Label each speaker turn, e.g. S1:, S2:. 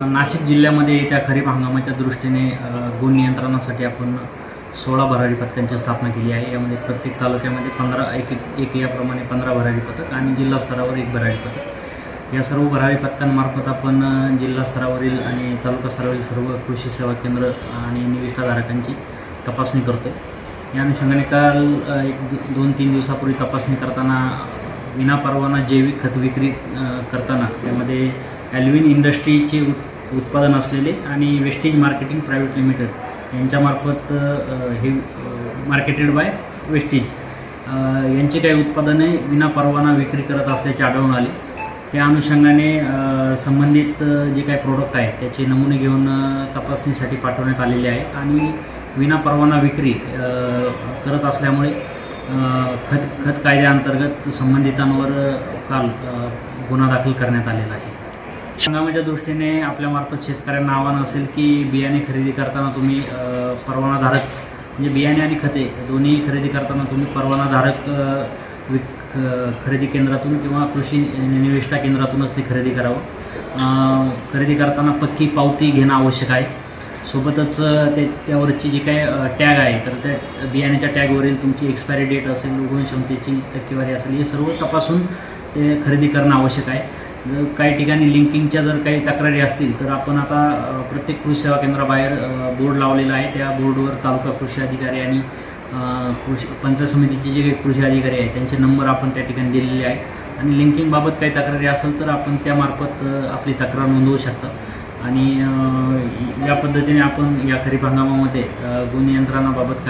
S1: नाशिक जिल्ह्यामध्ये येत्या खरीप हंगामाच्या दृष्टीने गुण नियंत्रणासाठी आपण 16 भरारी पथकांची स्थापना केली आहे। यामध्ये प्रत्येक तालुक्यामध्ये 15 एक याप्रमाणे 15 भरारी पथक आणि जिल्हा स्तरावर 1 भरारी पथक। या सर्व भरारी पथकांमार्फत आपण जिल्हा स्तरावरील आणि तालुका स्तरावरील सर्व कृषी सेवा केंद्र आणि निविष्ठाधारकांची तपासणी करतो आहे। या अनुषंगाने काल 2-3 दिवसापूर्वी तपासणी करताना विनापरवाना जैविक खत विक्री करताना त्यामध्ये ॲल्विन इंडस्ट्रीचे उत्पादन असलेले आणि वेस्टेज मार्केटिंग प्रायव्हेट लिमिटेड यांच्यामार्फत हे मार्केटेड बाय वेस्टेज यांचे काही उत्पादने विनापरवाना विक्री करत असल्याचे आढळून आले। त्या अनुषंगाने संबंधित जे काही प्रोडक्ट आहेत त्याचे नमुने घेऊन तपासणीसाठी पाठवण्यात आलेले आहेत आणि विनापरवाना विक्री करत असल्यामुळे खत कायद्याअंतर्गत संबंधितांवर काल गुन्हा दाखल करण्यात आलेला आहे। हंगामाच्या दृष्टीने आपल्यामार्फत शेतकऱ्यांना आव्हान असेल की बियाणे खरेदी करताना तुम्ही परवानाधारक म्हणजे बियाणे आणि खते दोन्ही खरेदी करताना तुम्ही परवानाधारक खरेदी केंद्रातून किंवा कृषी निविष्ठा केंद्रातूनच ते खरेदी करावं। खरेदी करताना पक्की पावती घेणं आवश्यक आहे। सोबतच त्यावरची जी काही टॅग आहे तर त्या बियाण्याच्या टॅगवरील तुमची एक्सपायरी डेट असेल, उगवण क्षमतेची टक्केवारी असेल, हे सर्व तपासून ते खरेदी करणं आवश्यक आहे। जर काही ठिकाणी लिंकिंगच्या जर काही तक्रारी असतील तर आपण आता प्रत्येक कृषी सेवा केंद्राबाहेर बोर्ड लावलेला आहे। त्या बोर्डवर तालुका कृषी अधिकारी आणि पंचायत समितीचे जे काही कृषी अधिकारी आहेत त्यांचे नंबर आपण त्या ठिकाणी दिलेले आहेत आणि लिंकिंगबाबत काही तक्रारी असेल तर आपण त्यामार्फत आपली तक्रार नोंदवू शकता आणि या पद्धतीने आपण या खरीप हंगामामध्ये गुण नियंत्रणाबाबत